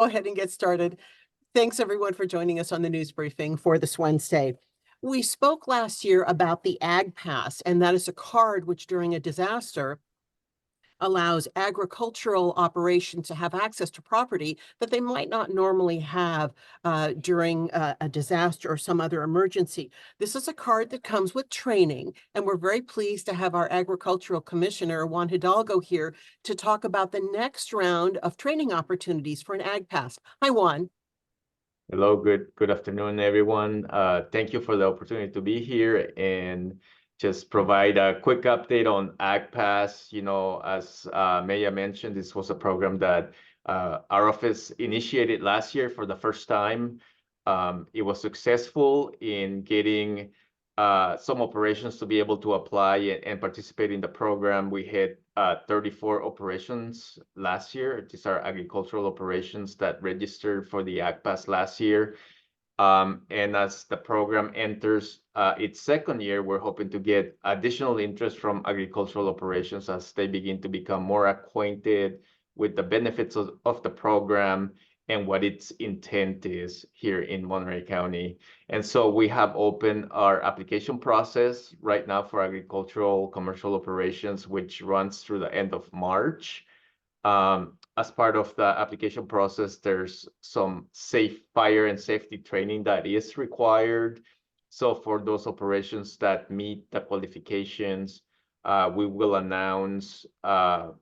Go ahead and get started. Thanks everyone for joining us on the news briefing for this Wednesday. We spoke last year about the Ag Pass, and that is a card which during a disaster allows agricultural operations to have access to property that they might not normally have during a disaster or some other emergency. This is a card that comes with training, and we're very pleased to have our Agricultural Commissioner, Juan Hidalgo, here to talk about the next round of training opportunities for an Ag Pass. Hi, Juan. Hello, good afternoon, everyone. Thank you for the opportunity to be here and just provide a quick update on AgPass. As Maya mentioned, this was a program that our office initiated last year for the first time. It was successful in getting some operations to be able to apply and participate in the program. We had 34 operations last year. These are agricultural operations that registered for the AgPass last year. And as the program enters its second year, we're hoping to get additional interest from agricultural operations as they begin to become more acquainted with the benefits of the program and what its intent is here in Monterey County. And so we have opened our application process right now for agricultural commercial operations, which runs through the end of March. As part of the application process, there's some fire and safety training that is required. So for those operations that meet the qualifications, we will announce, whether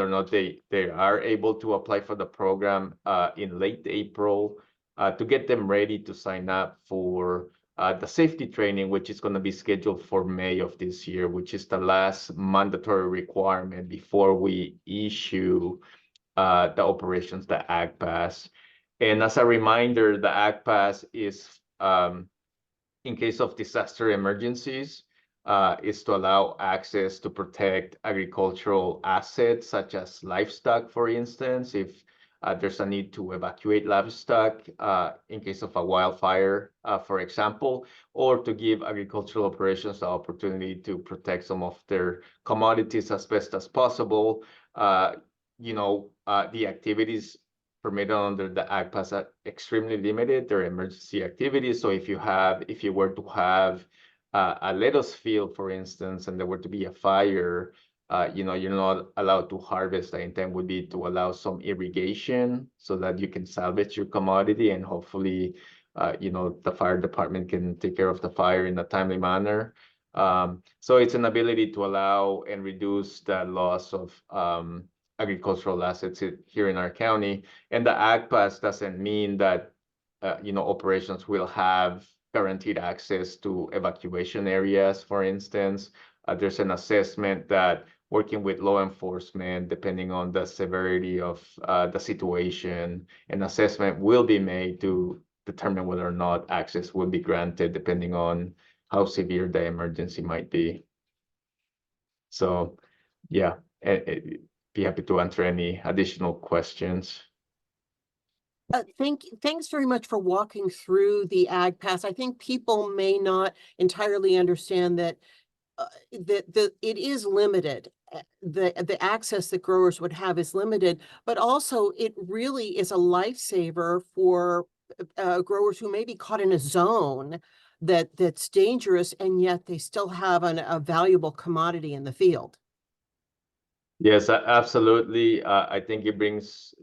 or not they are able to apply for the program in late April to get them ready to sign up for the safety training, which is going to be scheduled for May of this year, which is the last mandatory requirement before we issue the operations, the Ag Pass. And as a reminder, the Ag Pass is in case of disaster emergencies, is to allow access to protect agricultural assets such as livestock, for instance, if there's a need to evacuate livestock in case of a wildfire, for example, or to give agricultural operations the opportunity to protect some of their commodities as best as possible. The activities permitted under the Ag Pass are extremely limited. They're emergency activities. So if you were to have a lettuce field, for instance, and there were to be a fire, you're not allowed to harvest. The intent would be to allow some irrigation so that you can salvage your commodity and hopefully, the fire department can take care of the fire in a timely manner. So it's an ability to allow and reduce the loss of agricultural assets here in our county. And the Ag Pass doesn't mean that, operations will have guaranteed access to evacuation areas, for instance. There's an assessment that working with law enforcement, depending on the severity of the situation, an assessment will be made to determine whether or not access will be granted, depending on how severe the emergency might be. So, yeah, be happy to answer any additional questions. Thanks very much for walking through the Ag Pass. I think people may not entirely understand that it is limited. The access that growers would have is limited, but also it really is a lifesaver for growers who may be caught in a zone that's dangerous, and yet they still have a valuable commodity in the field. Yes, absolutely. I think it brings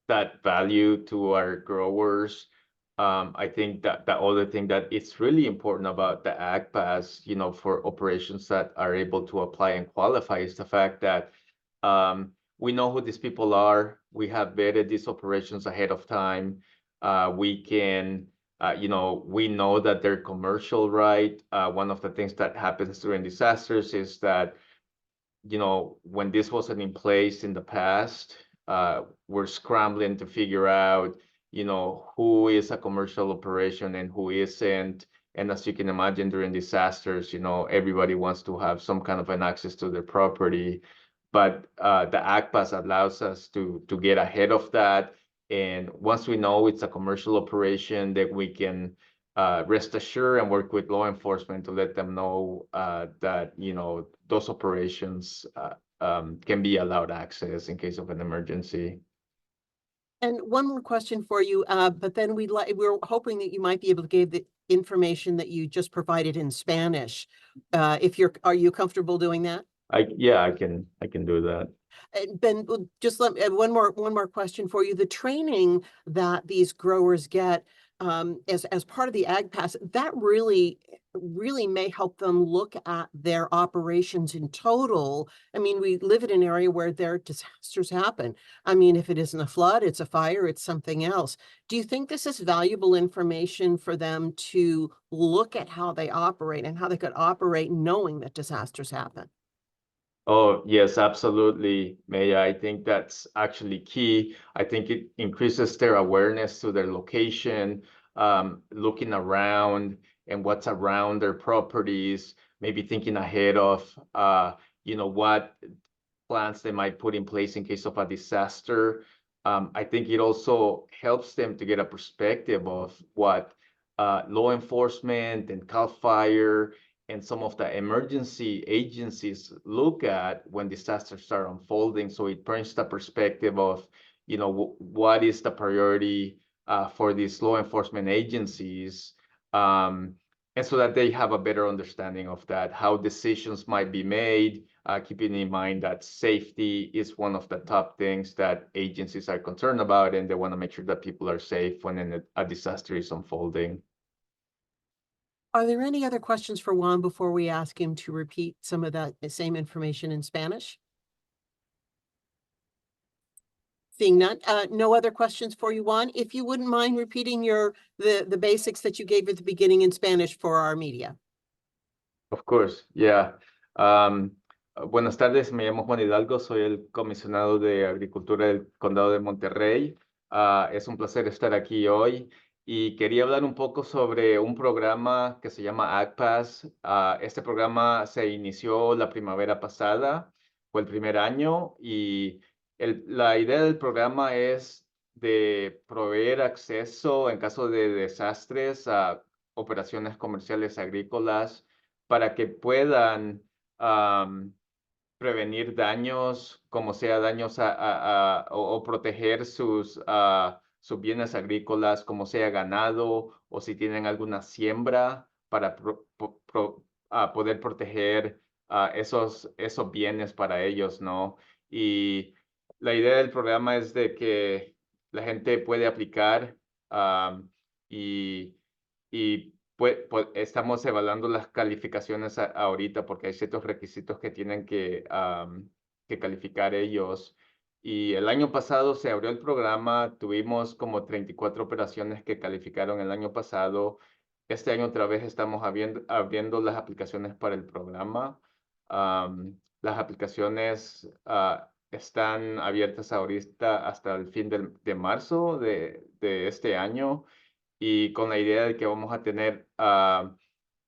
that value to our growers. I think that the other thing that it's really important about the Ag Pass, for operations that are able to apply and qualify is the fact that we know who these people are. We have vetted these operations ahead of time. We can, we know that they're commercial, right? One of the things that happens during disasters is that, when this wasn't in place in the past, we're scrambling to figure out, who is a commercial operation and who isn't. And as you can imagine, during disasters, everybody wants to have some kind of an access to their property. But the Ag Pass allows us to get ahead of that. And once we know it's a commercial operation, that we can rest assured and work with law enforcement to let them know that, those operations can be allowed access in case of an emergency. And one more question for you, but then we're hoping that you might be able to give the information that you just provided in Spanish. Are you comfortable doing that? Yeah, I can do that. Ben, just one more question for you. The training that these growers get as part of the Ag Pass, that really may help them look at their operations in total. I mean, we live in an area where there disasters happen. I mean, if it isn't a flood, it's a fire, it's something else. Do you think this is valuable information for them to look at how they operate and how they could operate knowing that disasters happen? Oh, yes, absolutely, Maya. I think that's actually key. I think it increases their awareness to their location, looking around and what's around their properties, maybe thinking ahead of, what plans they might put in place in case of a disaster. I think it also helps them to get a perspective of what law enforcement and CAL FIRE and some of the emergency agencies look at when disasters start unfolding. So it brings the perspective of, what is the priority for these law enforcement agencies, and so that they have a better understanding of that, how decisions might be made, keeping in mind that safety is one of the top things that agencies are concerned about, and they want to make sure that people are safe when a disaster is unfolding. Are there any other questions for Juan before we ask him to repeat some of that same information in Spanish? Seeing none, no other questions for you, Juan. If you wouldn't mind repeating the basics that you gave at the beginning in Spanish for our media. Of course, yeah. Buenas tardes, me llamo Juan Hidalgo, soy el comisionado de Agricultura del Condado de Monterrey. Es un placer estar aquí hoy y quería hablar un poco sobre un programa que se llama AgPass. Este programa se inició la primavera pasada, fue el primer año, y la idea del programa es de proveer acceso en caso de desastres a operaciones comerciales agrícolas para que puedan prevenir daños, como sea daños o proteger sus bienes agrícolas, como sea ganado, o si tienen alguna siembra para poder proteger esos bienes para ellos, ¿no? Y la idea del programa es de que la gente puede aplicar y pues, estamos evaluando las calificaciones ahorita porque hay ciertos requisitos que tienen que calificar ellos. Y el año pasado se abrió el programa, tuvimos como 34 operaciones que calificaron el año pasado. Este año otra vez estamos abriendo las aplicaciones para el programa. Las aplicaciones están abiertas ahorita hasta el fin de marzo de este año, y con la idea de que vamos a tener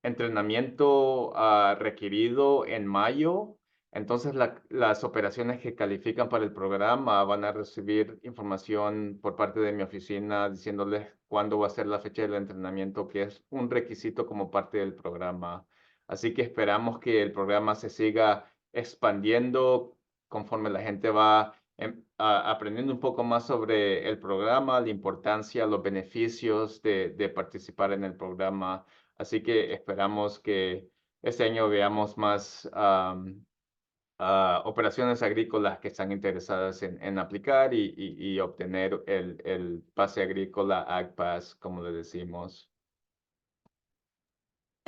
entrenamiento requerido en mayo. Entonces las operaciones que califican para el programa van a recibir información por parte de mi oficina diciéndoles cuándo va a ser la fecha del entrenamiento, que es un requisito como parte del programa. Así que esperamos que el programa se siga expandiendo conforme la gente va aprendiendo un poco más sobre el programa, la importancia, los beneficios de participar en el programa. Así que esperamos que este año veamos más operaciones agrícolas que están interesadas en aplicar y obtener el pase agrícola AgPass, como le decimos.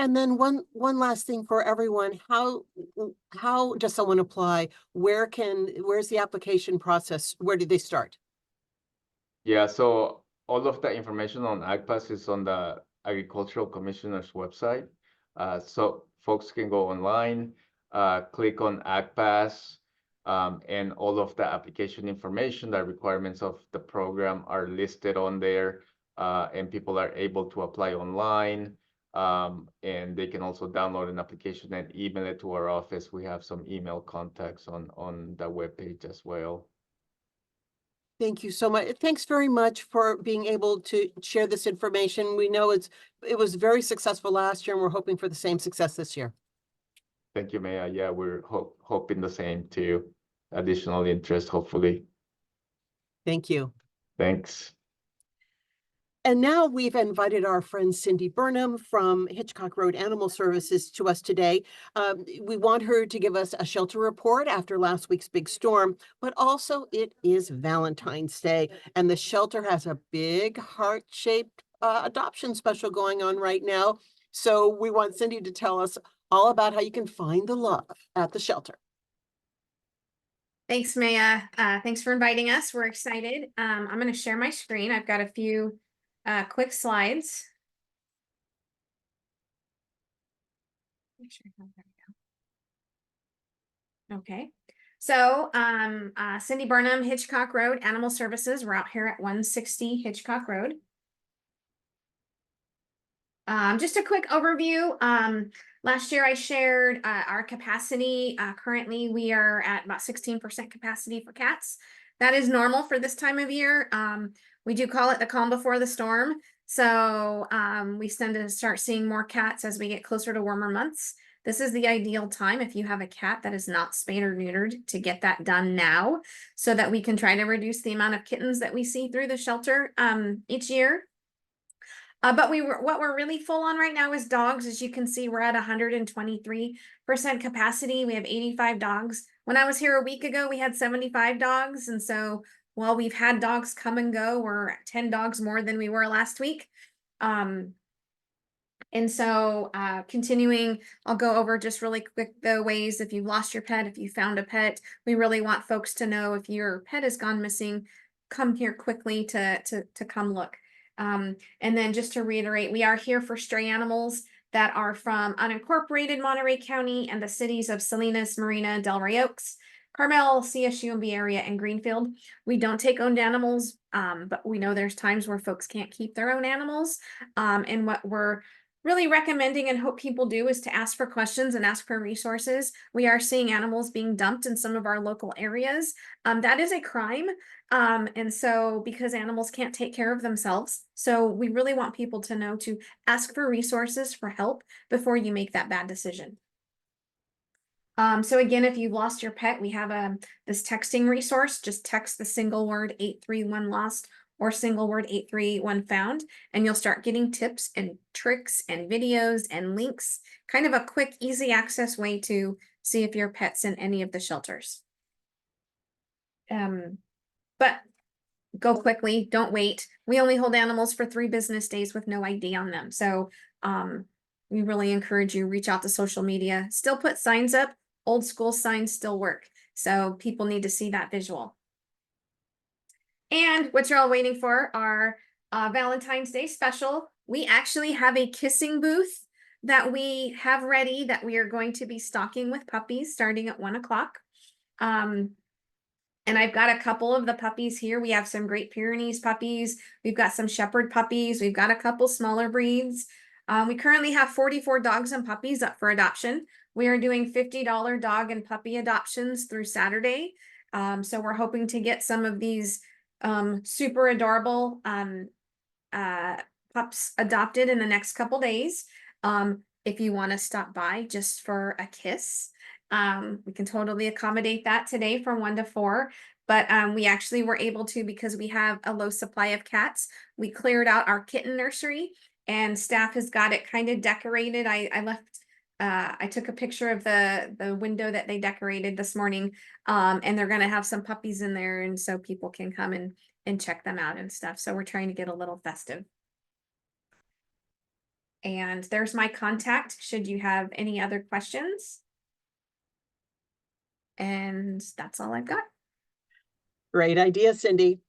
And then one last thing for everyone, how does someone apply? Where's the application process? Where do they start? Yeah, so all of the information on AgPass is on the Agricultural Commissioner's website. So folks can go online, click on AgPass, and all of the application information, the requirements of the program are listed on there, and people are able to apply online. And they can also download an application and email it to our office. We have some email contacts on the webpage as well. Thank you so much. Thanks very much for being able to share this information. We know it was very successful last year, and we're hoping for the same success this year. Thank you, Maya. Yeah, we're hoping the same too. Additional interest, hopefully. Thank you. Thanks. And now we've invited our friend Cindy Burnham from Hitchcock Road Animal Services to us today. We want her to give us a shelter report after last week's big storm, but also it is Valentine's Day, and the shelter has a big heart-shaped adoption special going on right now. So we want Cindy to tell us all about how you can find the love at the shelter. Thanks, Maya. Thanks for inviting us. We're excited. I'm going to share my screen. I've got a few quick slides. Okay. So, Cindy Burnham, Hitchcock Road Animal Services. We're out here at 160 Hitchcock Road. Just a quick overview. Last year I shared our capacity. Currently we are at about 16% capacity for cats. That is normal for this time of year. We do call it the calm before the storm. So we tend to start seeing more cats as we get closer to warmer months. This is the ideal time if you have a cat that is not spayed or neutered to get that done now so that we can try to reduce the amount of kittens that we see through the shelter each year. But what we're really full on right now is dogs. As you can see, we're at 123% capacity. We have 85 dogs. When I was here a week ago, we had 75 dogs. And so while we've had dogs come and go, we're 10 dogs more than we were last week. And so continuing, I'll go over just really quick the ways if you've lost your pet, if you found a pet. We really want folks to know if your pet has gone missing, come here quickly to come look. And then just to reiterate, we are here for stray animals that are from unincorporated Monterey County and the cities of Salinas, Marina, Delray Oaks, Carmel, CSU, and Bay Area, and Greenfield. We don't take owned animals, but we know there's times where folks can't keep their own animals. And what we're really recommending and hope people do is to ask for questions and ask for resources. We are seeing animals being dumped in some of our local areas. That is a crime. And so because animals can't take care of themselves, so we really want people to know to ask for resources for help before you make that bad decision. So again, if you've lost your pet, we have this texting resource. Just text the single word 831 lost or single word 831 found, and you'll start getting tips and tricks and videos and links, kind of a quick, easy access way to see if your pet's in any of the shelters. But go quickly, don't wait. We only hold animals for 3 business days with no ID on them. So we really encourage you, reach out to social media, still put signs up. Old school signs still work. So people need to see that visual. And what you're all waiting for, our Valentine's Day special. We actually have a kissing booth that we have ready that we are going to be stocking with puppies starting at 1 o'clock. And I've got a couple of the puppies here. We have some Great Pyrenees puppies. We've got some Shepherd puppies. We've got a couple smaller breeds. We currently have 44 dogs and puppies up for adoption. We are doing $50 dog and puppy adoptions through Saturday. So we're hoping to get some of these super adorable pups adopted in the next couple days. If you want to stop by just for a kiss, we can totally accommodate that today from 1 to 4. But we actually were able to, because we have a low supply of cats, we cleared out our kitten nursery and staff has got it kind of decorated. I took a picture of the window that they decorated this morning, and they're going to have some puppies in there, and so people can come and check them out and stuff. So we're trying to get a little festive. And there's my contact should you have any other questions. And that's all I've got. Great idea, Cindy.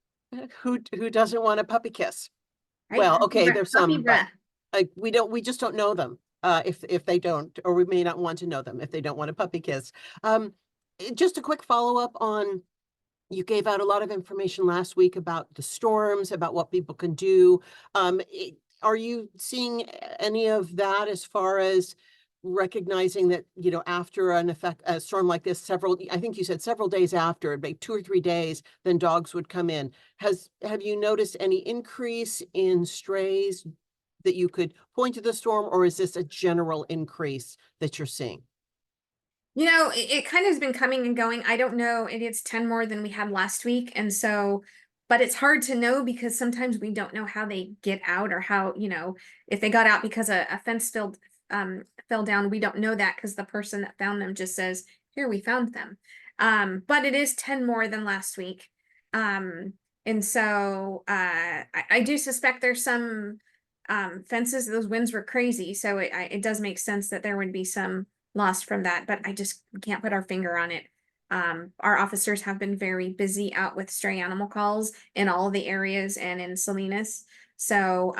Who doesn't want a puppy kiss? Right? Well, Puppy okay, breath, there's puppy some, but breath. we just don't know them. If they don't, or we may not want to know them if they don't want a puppy kiss. Just a quick follow-up on, you gave out a lot of information last week about the storms, about what people can do. Are you seeing any of that as far as recognizing that, you know, after a storm like this, I think you said several days after, maybe 2 or 3 days, then dogs would come in. Have you noticed any increase in strays that you could point to the storm, or is this a general increase that you're seeing? You know, it kind of has been coming and going. I don't know. It's 10 more than we had last week. And so but it's hard to know because sometimes we don't know how they get out or how, if they got out because a fence fell down, we don't know that because the person that found them just says, here, we found them. But it is 10 more than last week. And so I do suspect there's some fences. Those winds were crazy. So it does make sense that there would be some lost from that, but I just can't put our finger on it. Our officers have been very busy out with stray animal calls in all the areas and in Salinas. So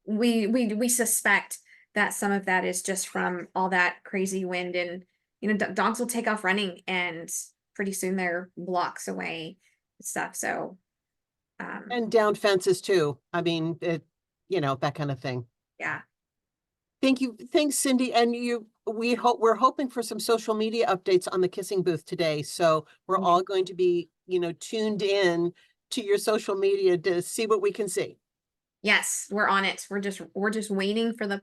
we suspect that some of that is just from all that crazy wind, and dogs will take off running and pretty soon they're blocks away and stuff. So And down fences too. I mean, that kind of thing. yeah. Thank you. Thanks, Cindy. And we're hoping for some social media updates on the kissing booth today. So we're all going to be, tuned in to your social media to see what we can see. Yes, we're on it. We're just waiting for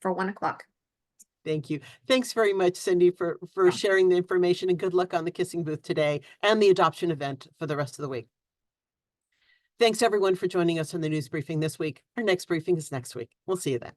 for 1 o'clock. Thank you. Thanks very much, Cindy, for sharing the information, and good luck on the kissing booth today and the adoption event for the rest of the week. Thanks everyone for joining us on the news briefing this week. Our next briefing is next week. We'll see you then.